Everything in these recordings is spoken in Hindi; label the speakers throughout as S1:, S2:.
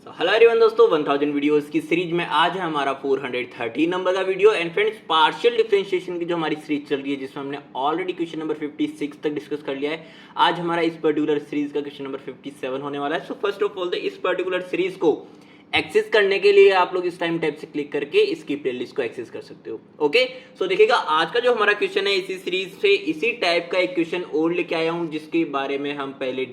S1: हेलो एवरीवन दोस्तों, 1000 वीडियोस की सीरीज में आज है हमारा 430 नंबर का video. And friends, partial differentiation की जो हमारी सीरीज चल रही है जिसमें हमने ऑलरेडी क्वेश्चन नंबर 56 तक डिस्कस कर लिया है। आज हमारा इस पर्टिकुलर सीरीज का क्वेश्चन नंबर 57 होने वाला है। सो फर्स्ट ऑफ ऑल इस पर्टिकुलर सीरीज को एक्सेस करने के लिए आप लोग इस टाइम टैब से क्लिक करके इसकी प्लेलिस्ट को एक्सेस कर सकते हो। ओके, सो देखिएगा आज का जो हमारा क्वेश्चन है इसी सीरीज से इसी टाइप का एक क्वेश्चन और लेके आया हूं जिसके बारे में हम पहले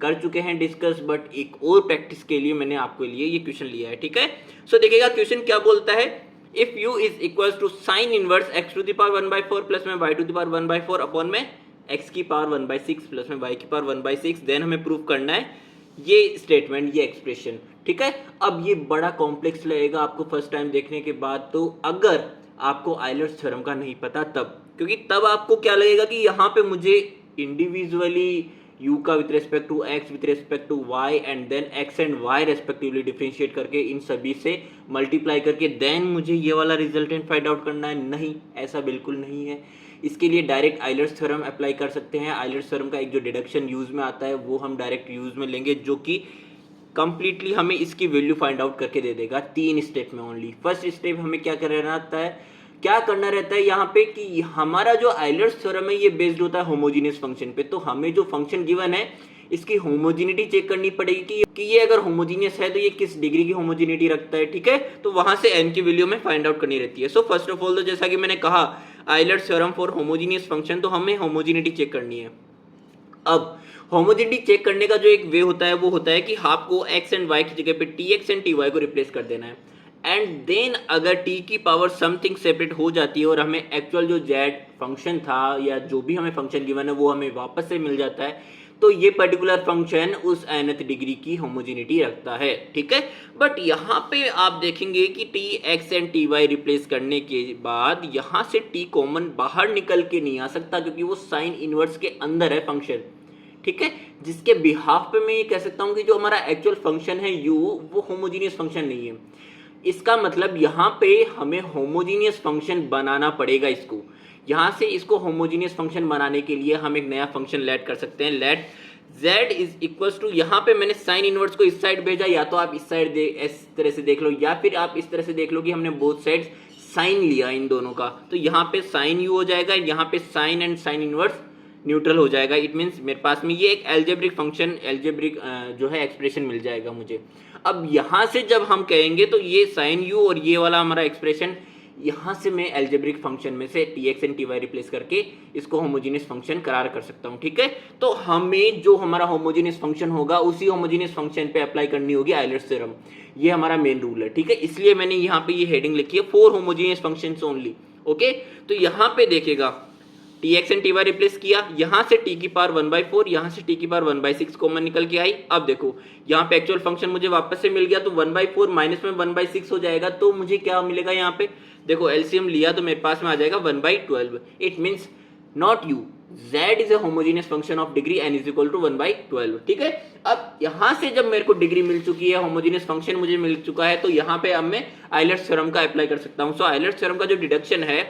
S1: कर चुके हैं डिस्कस, बट एक और प्रैक्टिस के लिए मैंने आपके लिए ये क्वेश्चन लिया है। ठीक है, सो देखिएगा क्वेश्चन क्या बोलता है। If u is equal to sine inverse x to the power 1/4 plus में y to the power 1/4 upon में x की पावर 1/6 प्लस में y की पावर 1/6, देन हमें प्रूव करना है ये स्टेटमेंट, ये एक्सप्रेशन। ठीक है, अब ये बड़ा कॉम्प्लेक्स लगेगा आपको फर्स्ट टाइम देखने के बाद, तो अगर आपको आइलर्स थ्योरम का नहीं पता तब, क्योंकि तब आपको क्या लगेगा कि यहाँ पे मुझे इंडिविजुअली u का with respect to x with respect to y and then x and y respectively differentiate करके इन सभी से मल्टीप्लाई करके देन मुझे ये वाला रिजल्टेंट फाइंड आउट करना है। नहीं, ऐसा बिल्कुल नहीं है। इसके लिए डायरेक्ट आइलर्स थ्योरम अप्लाई कर सकते हैं। आइलर्स थ्योरम का एक जो डिडक्शन यूज में आता है वो हम डायरेक्ट यूज में लेंगे, जो कि कंप्लीटली हमें इसकी वैल्यू फाइंड आउट करके दे देगा 3 स्टेप में ओनली। फर्स्ट स्टेप हमें क्या करना रहता है यहाँ पे कि हमारा जो आइलर्स थ्योरम है ये बेस्ड होता है होमोजीनियस फंक्शन पे। तो हमें जो फंक्शन गिवन है इसकी होमोजिनिटी चेक करनी पड़ेगी कि ये अगर होमोजीनियस है तो ये किस डिग्री की होमोजिनिटी रखता है। ठीक है, तो वहां से n की वैल्यू में फाइंड आउट करनी रहती है। सो फर्स्ट ऑफ ऑल तो जैसा कि मैंने कहा Euler's theorem for homogeneous function, तो हमें होमोजिनिटी चेक करनी है। अब होमोजिनिटी चेक करने का जो एक वे होता है वो होता है कि आपको x एंड y की जगह पे tx एंड ty को रिप्लेस कर देना है एंड देन अगर t की पावर समथिंग सेपरेट हो जाती है और हमें एक्चुअल जो z फंक्शन था या जो भी हमें फंक्शन गिवन है वो हमें वापस से मिल जाता है, तो ये पर्टिकुलर फंक्शन उस nth डिग्री की होमोजिनिटी रखता है। ठीक है, बट यहाँ पे आप देखेंगे कि tx एंड ty रिप्लेस करने के बाद यहाँ से t कॉमन बाहर निकल के नहीं आ सकता क्योंकि वो साइन इनवर्स के अंदर है फंक्शन। ठीक है, जिसके बिहाफ पे मैं ये कह सकता हूँ कि जो हमारा एक्चुअल फंक्शन है u वो होमोजीनियस फंक्शन नहीं है। इसका मतलब यहाँ पे हमें होमोजीनियस फंक्शन बनाना पड़ेगा। इसको यहाँ से इसको होमोजीनियस फंक्शन बनाने के लिए हम एक नया फंक्शन लेट कर सकते हैं। Let z is equals to, यहाँ पे मैंने साइन इनवर्स को इस साइड भेजा, या तो आप इस साइड इस तरह से देख लो या फिर आप इस तरह से देख लो कि हमने बोथ साइड्स साइन लिया इन दोनों का, तो यहाँ पे साइन u हो जाएगा, यहाँ पे sine and sine inverse neutral हो जाएगा। इट मीन्स मेरे पास में ये एक एल्जेब्रिक फंक्शन, एल्जेब्रिक जो है एक्सप्रेशन मिल जाएगा मुझे। अब यहाँ से जब हम कहेंगे तो ये साइन यू और ये वाला हमारा एक्सप्रेशन, यहाँ से मैं एल्जेब्रिक फंक्शन में से tx एंड ty रिप्लेस करके इसको होमोजीनियस फंक्शन करार कर सकता हूँ। ठीक है, तो हमें जो हमारा होमोजीनियस फंक्शन होगा उसी होमोजीनियस फंक्शन पे अप्लाई करनी होगी आइलर्स थ्योरम। ये हमारा मेन रूल है। ठीक है, इसलिए मैंने यहाँ पे ये हेडिंग लिखी है for homogeneous functions only. Okay, तो यहाँ पे देखिएगा tx एंड ty रिप्लेस किया, यहाँ से t की पावर 1/4, यहाँ से t की पावर 1/6 कॉमन निकल के आई। अब देखो यहाँ पे एक्चुअल फंक्शन मुझे वापस से मिल गया, तो 1/4 माइनस में 1/6 हो जाएगा, तो मुझे क्या मिलेगा यहाँ पे, देखो एलसीएम लिया तो मेरे पास में आ जाएगा 1/12। It means not u, z is a homogeneous function of degree n is equal to 1/12। ठीक है, अब यहाँ से जब मेरे को डिग्री मिल चुकी है, होमोजीनियस फंक्शन मुझे मिल चुका है, तो यहाँ पे अब मैं आइलर्स थ्योरम का अप्लाई कर सकता हूँ। सो आइलर्स थ्योरम का जो डिडक्शन है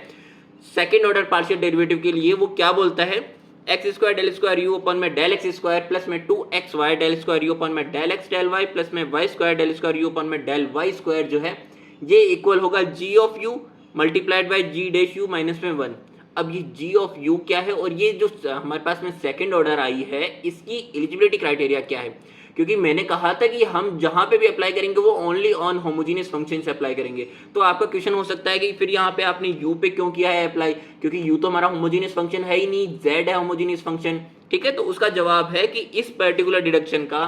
S1: सेकेंड ऑर्डर पार्शियल डेरिवेटिव के लिए वो क्या बोलता है, x square del square u upon में डेल एक्स स्क्वायर प्लस में 2xy del square u upon में del x del y plus में y square del square u upon में डेल वाई स्क्वायर जो है ये इक्वल होगा g of u multiplied by g dash u minus में 1। अब ये g ऑफ u क्या है और ये जो हमारे पास में सेकेंड ऑर्डर आई है इसकी एलिजिबिलिटी क्राइटेरिया क्या है, क्योंकि मैंने कहा था कि हम जहां पे भी अप्लाई करेंगे वो ओनली ऑन होमोजीनियस फंक्शन से अप्लाई करेंगे। तो आपका क्वेश्चन हो सकता है कि फिर यहाँ पे आपने u पे क्यों किया है अप्लाई, क्योंकि u तो हमारा होमोजीनियस फंक्शन है ही नहीं, z है होमोजीनियस फंक्शन। ठीक है, तो उसका जवाब है कि इस पर्टिकुलर डिडक्शन का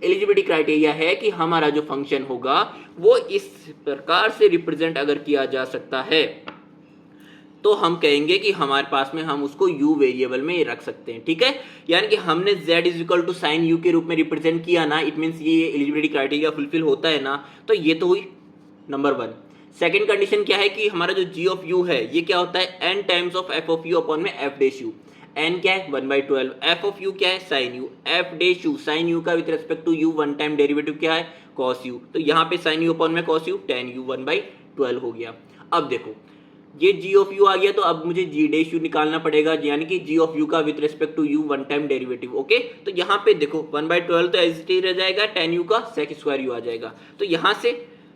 S1: एलिजिबिलिटी क्राइटेरिया है कि हमारा जो फंक्शन होगा वो इस प्रकार से रिप्रेजेंट अगर किया जा सकता है तो हम कहेंगे कि हमारे पास में हम उसको u वेरिएबल में रख सकते हैं। ठीक है, यानी कि हमने z is equal to sine u के रूप में रिप्रेजेंट किया ना, इट मीन्स ये एलिजिबिलिटी क्राइटेरिया फुलफिल होता है ना, तो ये तो हुई नंबर 1। सेकंड कंडीशन क्या है कि हमारा जो g ऑफ u है ये क्या होता है n times of f of u upon में f डैश u। n क्या है 1/12, f ऑफ u क्या है sine u, f dash u sine u का with respect to u one time derivative क्या है cos u, तो यहाँ पे साइन u अपॉन में cos u tan u 1/12 हो गया। अब देखो ये g ऑफ u आ गया, तो अब मुझे g डैश u निकालना पड़ेगा, यानी कि g ऑफ u का with respect to u one time derivative. Okay, तो यहाँ पे देखो 1/12 तो एज इट इज रह जाएगा, tan u का sec स्क्वायर u आ जाएगा। तो यहाँ से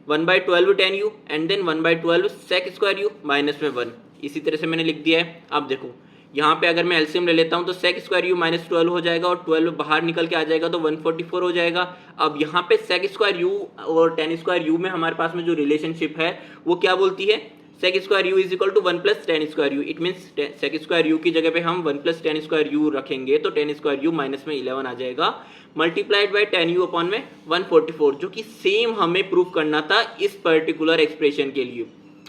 S1: 1/12 tan u and then 1/12 sec square u minus में 1, इसी तरह से मैंने लिख दिया है। अब देखो यहाँ पे अगर मैं एलसीएम ले लेता हूँ तो sec स्क्वायर u माइनस 12 हो जाएगा और 12 बाहर निकल के आ जाएगा तो 144 हो जाएगा। अब यहाँ पे sec स्क्वायर u और tan स्क्वायर u में हमारे पास में जो रिलेशनशिप है वो क्या बोलती है, sec square u is equal to 1 plus tan square u। It means sec square u की जगह पे हम 1 प्लस tan स्क्वायर u रखेंगे तो tan स्क्वायर u माइनस में 11 आ जाएगा, multiplied by tan u upon में 144, जो कि सेम हमें प्रूफ करना था इस पर्टिकुलर एक्सप्रेशन के लिए,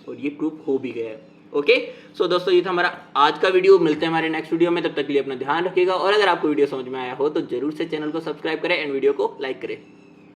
S1: और ये प्रूफ हो भी गया है। ओके, सो दोस्तों ये था हमारा आज का वीडियो। मिलते हैं हमारे नेक्स्ट वीडियो में, तब तक के लिए अपना ध्यान रखिएगा, और अगर आपको वीडियो समझ में आया हो तो जरूर से चैनल को सब्सक्राइब करें एंड वीडियो को लाइक करें।